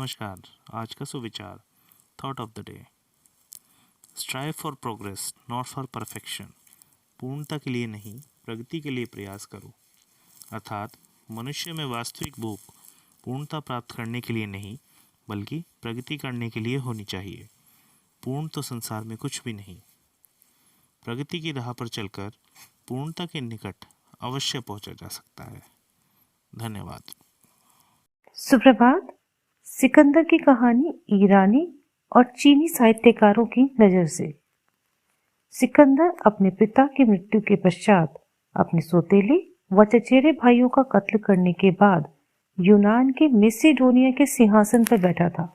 नमस्कार। आज का सुविचार thought of the day. Strive for progress not for perfection. पूर्णता के लिए नहीं, प्रगति के लिए प्रयास करो। अर्थात मनुष्य में वास्तविक भूख पूर्णता प्राप्त करने के लिए नहीं, बल्कि प्रगति करने के लिए होनी चाहिए। पूर्ण तो संसार में कुछ भी नहीं। प्रगति की राह पर चलकर पूर्णता के निकट अवश्य पहुंचा जा सकता है। धन्यवाद। सुप्रभात। सिकंदर की कहानी ईरानी और चीनी साहित्यकारों की नजर से। सिकंदर अपने पिता की मृत्यु के पश्चात अपने सौतेले व चचेरे भाइयों का कत्ल करने के बाद यूनान के मेसिडोनिया के सिंहासन पर बैठा था।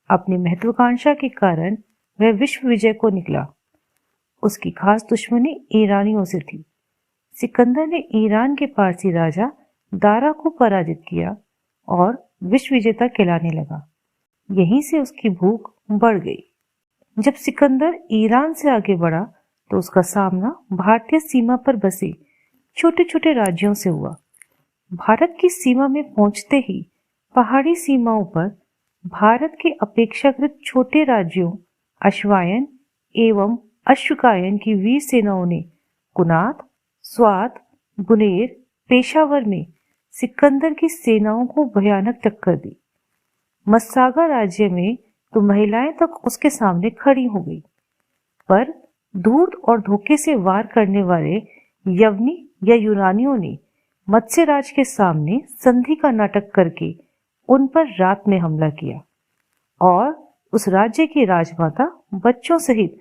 अपनी महत्वाकांक्षा के कारण वह विश्व विजय को निकला। उसकी खास दुश्मनी ईरानियों से थी। सिकंदर ने ईरान के पारसी राजा दारा को पराजित किया और विश्व विजेता कहलाने लगा। यहीं से उसकी भूख बढ़ गई। जब सिकंदर ईरान से आगे बढ़ा तो उसका सामना भारतीय सीमा पर बसे छोटे छोटे राज्यों से हुआ। भारत की सीमा में पहुंचते ही पहाड़ी सीमाओं पर भारत के अपेक्षाकृत छोटे राज्यों अश्वायन एवं अश्वकायन की वीर सेनाओं ने कुनात, स्वात, गुनेर, पेशावर में सिकंदर की सेनाओं को भयानक टक्कर दी। मस्सागा राज्य में तो महिलाएं तक उसके सामने खड़ी हो गई, पर धूर्त और धोखे से वार करने वाले यवनी या यूनानियों ने मत्स्यराज के सामने संधि का नाटक करके उन पर रात में हमला किया और उस राज्य की राजमाता बच्चों सहित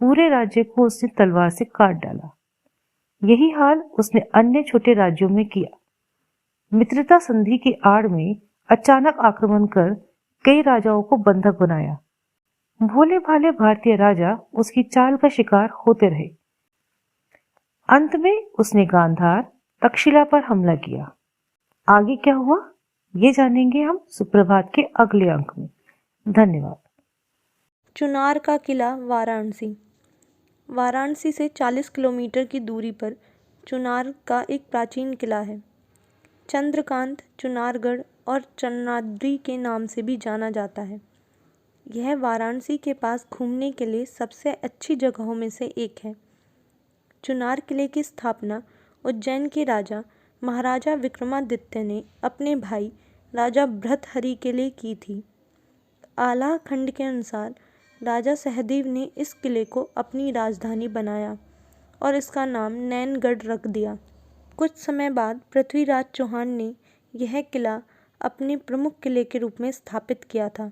पूरे राज्य को उसने तलवार से काट डाला। यही हाल उसने अन्य छोटे राज्यों में किया। मित्रता संधि की आड़ में अचानक आक्रमण कर कई राजाओं को बंधक बनाया। भोले भाले भारतीय राजा उसकी चाल का शिकार होते रहे। अंत में उसने गांधार, तक्षशिला पर हमला किया। आगे क्या हुआ ये जानेंगे हम सुप्रभात के अगले अंक में। धन्यवाद। चुनार का किला वाराणसी। वाराणसी से 40 किलोमीटर की दूरी पर चुनार का एक प्राचीन किला है। चंद्रकांत, चुनारगढ़ और चन्नाद्री के नाम से भी जाना जाता है। यह वाराणसी के पास घूमने के लिए सबसे अच्छी जगहों में से एक है। चुनार किले की स्थापना उज्जैन के राजा महाराजा विक्रमादित्य ने अपने भाई राजा भृतहरि के लिए की थी। आला खंड के अनुसार राजा सहदेव ने इस किले को अपनी राजधानी बनाया और इसका नाम नैनगढ़ रख दिया। कुछ समय बाद पृथ्वीराज चौहान ने यह किला अपने प्रमुख किले के रूप में स्थापित किया था।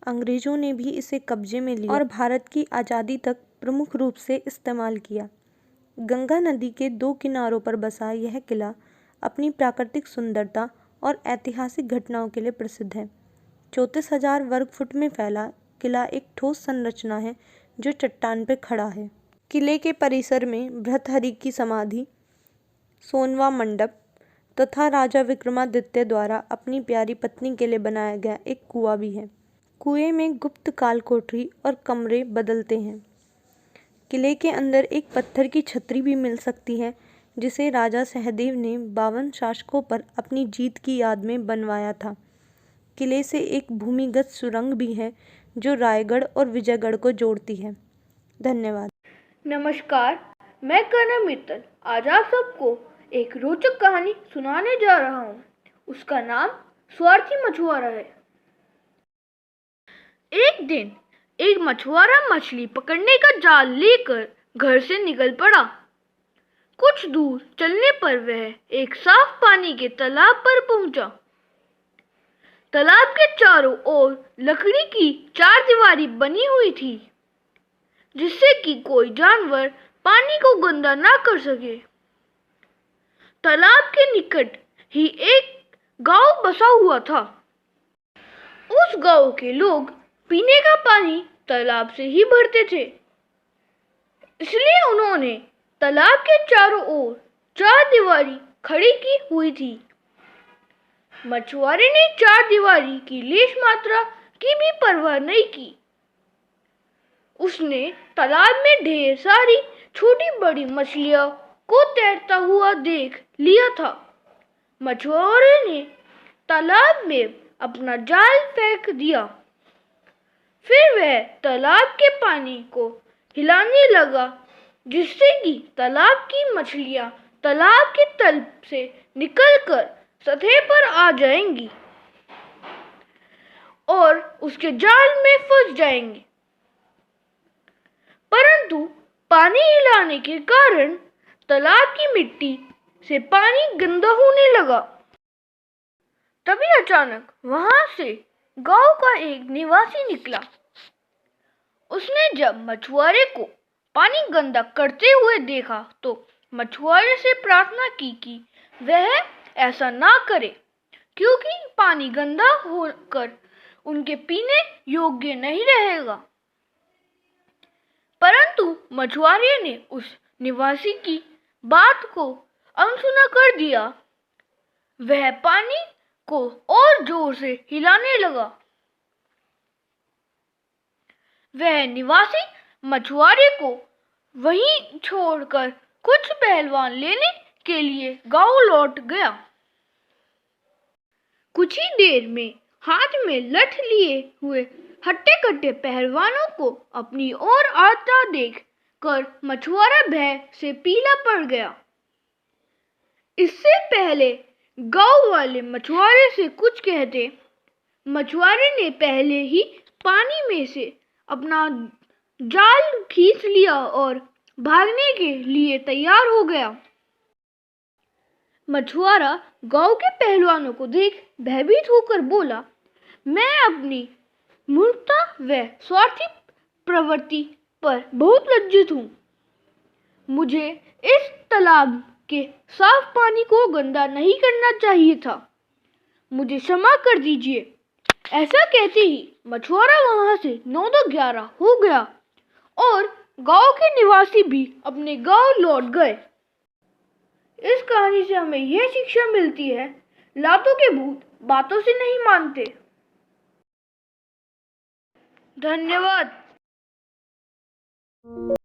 अंग्रेजों ने भी इसे कब्जे में लिया और भारत की आज़ादी तक प्रमुख रूप से इस्तेमाल किया। गंगा नदी के 2 किनारों पर बसा यह किला अपनी प्राकृतिक सुंदरता और ऐतिहासिक घटनाओं के लिए प्रसिद्ध है। 34,000 वर्ग फुट में फैला किला एक ठोस संरचना है जो चट्टान पर खड़ा है। किले के परिसर में भृतहरि की समाधि, सोनवा मंडप तथा राजा विक्रमादित्य द्वारा अपनी प्यारी पत्नी के लिए बनाया गया एक कुआं भी है। कुएं में गुप्त काल कोठरी और कमरे बदलते हैं। किले के अंदर एक पत्थर की छतरी भी मिल सकती है जिसे राजा सहदेव ने 52 शासकों पर अपनी जीत की याद में बनवाया था। किले से एक भूमिगत सुरंग भी है जो रायगढ़ और विजयगढ़ को जोड़ती है। धन्यवाद। नमस्कार, मैं कर्नल मित्तल आज आप सबको एक रोचक कहानी सुनाने जा रहा हूँ। उसका नाम स्वार्थी मछुआरा है। एक दिन एक मछुआरा मछली पकड़ने का जाल लेकर घर से निकल पड़ा। कुछ दूर चलने पर वह एक साफ पानी के तालाब पर पहुंचा। तालाब के चारों ओर लकड़ी की चारदीवारी बनी हुई थी जिससे कि कोई जानवर पानी को गंदा ना कर सके। तालाब के निकट ही एक गांव बसा हुआ था। उस गांव के लोग पीने का पानी तालाब से ही भरते थे, इसलिए उन्होंने तालाब के चारों ओर चारदीवारी खड़ी की हुई थी। मछुआरे ने चारदीवारी की लेश मात्रा की भी परवाह नहीं की। उसने तालाब में ढेर सारी छोटी बड़ी मछलियों को तैरता हुआ देख लिया था। मछुआरे ने तालाब में अपना जाल फेंक दिया। फिर वह तालाब के पानी को हिलाने लगा, जिससे कि तालाब की मछलियां तालाब के तल से निकलकर सतह पर आ जाएंगी और उसके जाल में फंस जाएंगी। परंतु पानी हिलाने के कारण तालाब की मिट्टी से पानी गंदा होने लगा। तभी अचानक वहां से गांव का एक निवासी निकला। उसने जब मछुआरे को पानी गंदा करते हुए देखा तो मछुआरे से प्रार्थना की कि वह ऐसा ना करे, क्योंकि पानी गंदा होकर उनके पीने योग्य नहीं रहेगा। परंतु मछुआरे ने उस निवासी की बात को अनसुना कर दिया। वह पानी को और जोर से हिलाने लगा। वह निवासी मछुआरे को वहीं छोड़कर कुछ पहलवान लेने के लिए गांव लौट गया। कुछ ही देर में हाथ में लठ लिए हुए हट्टे-कट्टे पहलवानों को अपनी ओर आता देख कर मछुआरा भय से पीला पड़ गया। इससे पहले गांव वाले मछुआरे से कुछ कहते, मछुआरे ने पहले ही पानी में से अपना जाल खींच लिया और भागने के लिए तैयार हो गया। मछुआरा गांव के पहलवानों को देख भयभीत होकर बोला, मैं अपनी मूर्खता व स्वार्थी प्रवृत्ति पर बहुत लज्जित हूँ। मुझे इस तालाब के साफ पानी को गंदा नहीं करना चाहिए था। मुझे क्षमा कर दीजिए। ऐसा कहते ही मछुआरा वहां से 9-11 हो गया और गांव के निवासी भी अपने गांव लौट गए। इस कहानी से हमें यह शिक्षा मिलती है, लातों के भूत बातों से नहीं मानते। धन्यवाद।